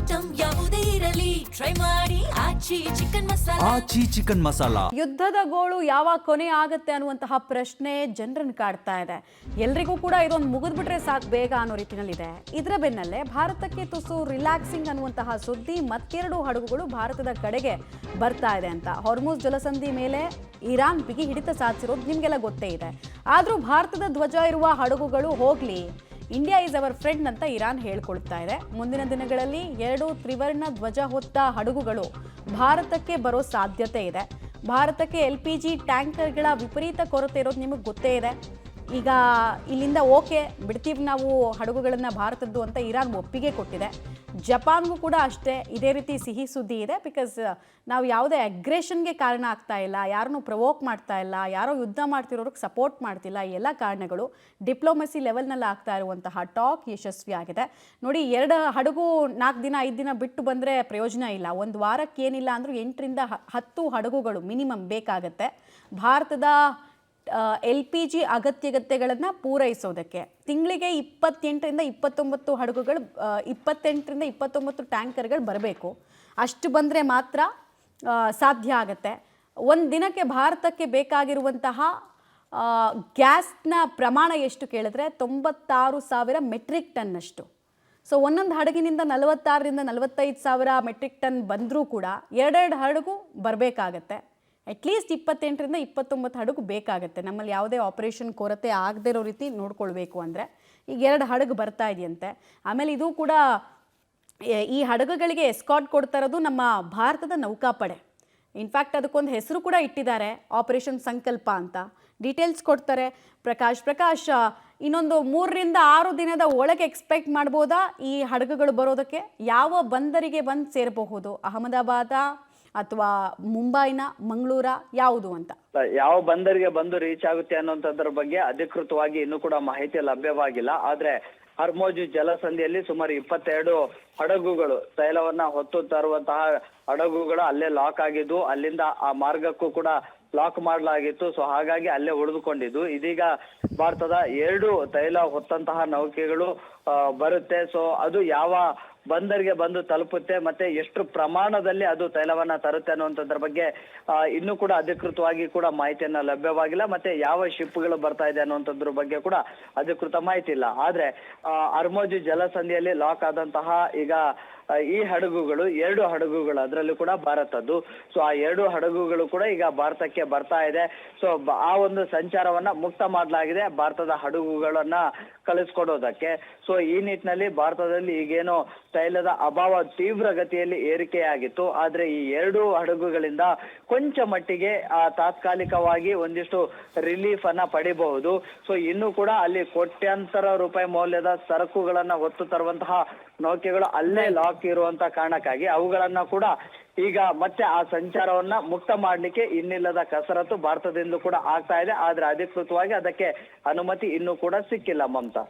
Item ಯಾವುದೇ ಇರಲಿ try ಮಾಡಿ ಆಚಿ ಚಿಕನ್ ಮಸಾಲಾ. ಯುದ್ಧದ ಗೋಳು ಯಾವಾಗ ಕೊನೆ ಆಗುತ್ತೆ ಅನ್ನುವಂತಹ ಪ್ರಶ್ನೆ ಜನರನ್ನು ಕಾಡ್ತಾ ಇದೆ. ಎಲ್ರಿಗೂ ಕೂಡ ಇದೊಂದು ಮುಗಿದ್ಬಿಟ್ರೆ ಸಾಕು ಬೇಗ ಅನ್ನೋ ರೀತಿಯಲ್ಲಿದೆ. ಇದರ ಬೆನ್ನಲ್ಲೇ ಭಾರತಕ್ಕೆ ತುಸು ರಿಲ್ಯಾಕ್ಸಿಂಗ್ ಅನ್ನುವಂತಹ ಸುದ್ದಿ ಮತ್ತೆರಡು ಹಡಗುಗಳು ಭಾರತದ ಕಡೆಗೆ ಬರ್ತಾ ಇದೆ ಅಂತ. ಹಾರ್ಮುಜ್ ಜಲಸಂಧಿ ಮೇಲೆ ಇರಾನ್ ಬಿಗಿ ಹಿಡಿತ ಸಾಧಿಸಿರೋದು ನಿಮಗೆಲ್ಲ ಗೊತ್ತೇ ಇದೆ. ಆದರೂ ಭಾರತದ ಧ್ವಜ ಇರುವ ಹಡಗುಗಳು ಹೋಗ್ಲಿ, ಇಂಡಿಯಾ ಈಸ್ ಅವರ್ ಫ್ರೆಂಡ್ ಅಂತ ಇರಾನ್ ಹೇಳ್ಕೊಳ್ತಾ ಇದೆ. ಮುಂದಿನ ದಿನಗಳಲ್ಲಿ 2 ತ್ರಿವರ್ಣ ಧ್ವಜ ಹೊತ್ತ ಹಡಗುಗಳು ಭಾರತಕ್ಕೆ ಬರೋ ಸಾಧ್ಯತೆ ಇದೆ. ಭಾರತಕ್ಕೆ LPG ಟ್ಯಾಂಕರ್ಗಳ ವಿಪರೀತ ಕೊರತೆ ಇರೋದು ನಿಮಗೆ ಗೊತ್ತೇ ಇದೆ. ಈಗ ಇಲ್ಲಿಂದ ಓಕೆ ಬಿಡ್ತೀವಿ ನಾವು ಹಡಗುಗಳನ್ನು ಭಾರತದ್ದು ಅಂತ ಇರಾನ್ ಒಪ್ಪಿಗೆ ಕೊಟ್ಟಿದೆ. ಜಪಾನ್ಗೂ ಕೂಡ ಅಷ್ಟೇ ಇದೇ ರೀತಿ ಸಿಹಿ ಸುದ್ದಿ ಇದೆ. ಬಿಕಾಸ್ ನಾವು ಯಾವುದೇ ಅಗ್ರೆಷನ್ಗೆ ಕಾರಣ ಆಗ್ತಾ ಇಲ್ಲ, ಯಾರನ್ನೂ ಪ್ರವೋಕ್ ಮಾಡ್ತಾ ಇಲ್ಲ, ಯಾರೋ ಯುದ್ಧ ಮಾಡ್ತಿರೋರಿಗೆ ಸಪೋರ್ಟ್ ಮಾಡ್ತಿಲ್ಲ. ಈ ಎಲ್ಲ ಕಾರಣಗಳು ಡಿಪ್ಲೊಮಸಿ ಲೆವೆಲ್ನಲ್ಲಿ ಆಗ್ತಾ ಇರುವಂತಹ ಟಾಕ್ ಯಶಸ್ವಿ ಆಗಿದೆ. ನೋಡಿ, 2 ಹಡಗು 4 ದಿನ 5 ದಿನ ಬಿಟ್ಟು ಬಂದರೆ ಪ್ರಯೋಜನ ಇಲ್ಲ. ಒಂದು ವಾರಕ್ಕೆ ಏನಿಲ್ಲ ಅಂದರೂ 8 ರಿಂದ 10 ಹಡಗುಗಳು ಮಿನಿಮಮ್ ಬೇಕಾಗತ್ತೆ ಭಾರತದ LPG ಅಗತ್ಯತೆಗಳನ್ನು ಪೂರೈಸೋದಕ್ಕೆ. ತಿಂಗಳಿಗೆ 28 ರಿಂದ 29 ಹಡಗುಗಳು, 28 ರಿಂದ 29 ಟ್ಯಾಂಕರ್ಗಳು ಬರಬೇಕು. ಅಷ್ಟು ಬಂದರೆ ಮಾತ್ರ ಸಾಧ್ಯ ಆಗುತ್ತೆ. ಒಂದು ದಿನಕ್ಕೆ ಭಾರತಕ್ಕೆ ಬೇಕಾಗಿರುವಂತಹ ಗ್ಯಾಸ್ನ ಪ್ರಮಾಣ ಎಷ್ಟು ಕೇಳಿದ್ರೆ 96,000 ಮೆಟ್ರಿಕ್ ಟನ್ನಷ್ಟು. ಸೊ ಒಂದೊಂದು ಹಡಗಿನಿಂದ 46 ರಿಂದ 45,000 ಮೆಟ್ರಿಕ್ ಟನ್ ಬಂದರೂ ಕೂಡ 2 ಹಡಗು ಬರಬೇಕಾಗತ್ತೆ. ಅಟ್ಲೀಸ್ಟ್ 28 ರಿಂದ 29 ಹಡಗು ಬೇಕಾಗುತ್ತೆ. ನಮ್ಮಲ್ಲಿ ಯಾವುದೇ ಆಪರೇಷನ್ ಕೊರತೆ ಆಗದೇ ಇರೋ ರೀತಿ ನೋಡ್ಕೊಳ್ಬೇಕು ಅಂದರೆ. ಈಗ 2 ಹಡಗು ಬರ್ತಾ ಇದೆಯಂತೆ. ಆಮೇಲೆ ಇದು ಕೂಡ ಈ ಹಡಗುಗಳಿಗೆ ಎಸ್ಕಾಟ್ ಕೊಡ್ತಾ ಇರೋದು ನಮ್ಮ ಭಾರತದ ನೌಕಾಪಡೆ. ಇನ್ಫ್ಯಾಕ್ಟ್ ಅದಕ್ಕೊಂದು ಹೆಸರು ಕೂಡ ಇಟ್ಟಿದ್ದಾರೆ, ಆಪರೇಷನ್ ಸಂಕಲ್ಪ ಅಂತ. ಡೀಟೇಲ್ಸ್ ಕೊಡ್ತಾರೆ ಪ್ರಕಾಶ್. ಇನ್ನೊಂದು 3 ರಿಂದ 6 ದಿನದ ಒಳಗೆ ಎಕ್ಸ್ಪೆಕ್ಟ್ ಮಾಡ್ಬೋದಾ ಈ ಹಡಗುಗಳು ಬರೋದಕ್ಕೆ? ಯಾವ ಬಂದರಿಗೆ ಬಂದು ಸೇರಬಹುದು? ಅಹಮದಾಬಾದ ಅಥವಾ ಮುಂಬೈನ, ಮಂಗಳೂರ, ಯಾವುದು ಅಂತ? ಯಾವ ಬಂದರಿಗೆ ಬಂದು ರೀಚ್ ಆಗುತ್ತೆ ಅನ್ನೋಂಥದ್ರ ಬಗ್ಗೆ ಅಧಿಕೃತವಾಗಿ ಇನ್ನೂ ಕೂಡ ಮಾಹಿತಿ ಲಭ್ಯವಾಗಿಲ್ಲ. ಆದ್ರೆ ಹಾರ್ಮುಜ್ ಜಲಸಂಧಿಯಲ್ಲಿ ಸುಮಾರು 22 ಹಡಗುಗಳು, ತೈಲವನ್ನ ಹೊತ್ತು ತರುವಂತಹ ಹಡಗುಗಳು ಅಲ್ಲೇ ಲಾಕ್ ಆಗಿದ್ದು, ಅಲ್ಲಿಂದ ಆ ಮಾರ್ಗಕ್ಕೂ ಕೂಡ ಲಾಕ್ ಮಾಡಲಾಗಿತ್ತು. ಸೊ ಹಾಗಾಗಿ ಅಲ್ಲೇ ಉಳಿದುಕೊಂಡಿದ್ದು. ಇದೀಗ ಭಾರತದ 2 ತೈಲ ಹೊತ್ತಂತಹ ನೌಕೆಗಳು ಬರುತ್ತೆ. ಸೊ ಅದು ಯಾವ ಬಂದರಿಗೆ ಬಂದು ತಲುಪುತ್ತೆ ಮತ್ತೆ ಎಷ್ಟು ಪ್ರಮಾಣದಲ್ಲಿ ಅದು ತೈಲವನ್ನ ತರುತ್ತೆ ಅನ್ನುವಂಥದ್ರ ಬಗ್ಗೆ ಇನ್ನೂ ಕೂಡ ಅಧಿಕೃತವಾಗಿ ಕೂಡ ಮಾಹಿತಿಯನ್ನ ಲಭ್ಯವಾಗಿಲ್ಲ. ಮತ್ತೆ ಯಾವ ಶಿಪ್ಗಳು ಬರ್ತಾ ಇದೆ ಅನ್ನುವಂಥದ್ರ ಬಗ್ಗೆ ಕೂಡ ಅಧಿಕೃತ ಮಾಹಿತಿ ಇಲ್ಲ. ಆದ್ರೆ ಹಾರ್ಮುಜ್ ಜಲಸಂಧಿಯಲ್ಲಿ ಲಾಕ್ ಆದಂತಹ ಈಗ ಈ ಹಡಗುಗಳು 2 ಹಡಗುಗಳು, ಅದರಲ್ಲೂ ಕೂಡ ಭಾರತದ್ದು. ಸೊ ಆ 2 ಹಡಗುಗಳು ಕೂಡ ಈಗ ಭಾರತಕ್ಕೆ ಬರ್ತಾ ಇದೆ. ಸೊ ಆ ಒಂದು ಸಂಚಾರವನ್ನ ಮುಕ್ತ ಮಾಡಲಾಗಿದೆ ಭಾರತದ ಹಡಗುಗಳನ್ನ ಕಳಿಸ್ಕೊಡೋದಕ್ಕೆ. ಸೊ ಈ ನಿಟ್ಟಿನಲ್ಲಿ ಭಾರತದಲ್ಲಿ ಈಗೇನು ತೈಲದ ಅಭಾವ ತೀವ್ರ ಗತಿಯಲ್ಲಿ ಏರಿಕೆಯಾಗಿತ್ತು. ಆದ್ರೆ ಈ 2 ಹಡಗುಗಳಿಂದ ಕೊಂಚ ಮಟ್ಟಿಗೆ ತಾತ್ಕಾಲಿಕವಾಗಿ ಒಂದಿಷ್ಟು ರಿಲೀಫ್ ಅನ್ನ ಪಡಿಬಹುದು. ಸೊ ಇನ್ನು ಕೂಡ ಅಲ್ಲಿ ಕೋಟ್ಯಾಂತರ ರೂಪಾಯಿ ಮೌಲ್ಯದ ಸರಕುಗಳನ್ನ ಹೊತ್ತು ತರುವಂತಹ ನೌಕೆಗಳು ಅಲ್ಲೇ ಲಾಕ್ ಇರುವಂತ ಕಾರಣಕ್ಕಾಗಿ ಅವುಗಳನ್ನ ಕೂಡ ಈಗ ಮತ್ತೆ ಆ ಸಂಚಾರವನ್ನ ಮುಕ್ತ ಮಾಡ್ಲಿಕ್ಕೆ ಇನ್ನಿಲ್ಲದ ಕಸರತ್ತು ಭಾರತದಿಂದ ಕೂಡ ಆಗ್ತಾ ಇದೆ. ಆದ್ರೆ ಅಧಿಕೃತವಾಗಿ ಅದಕ್ಕೆ ಅನುಮತಿ ಇನ್ನೂ ಕೂಡ ಸಿಕ್ಕಿಲ್ಲ ಮಮತಾ.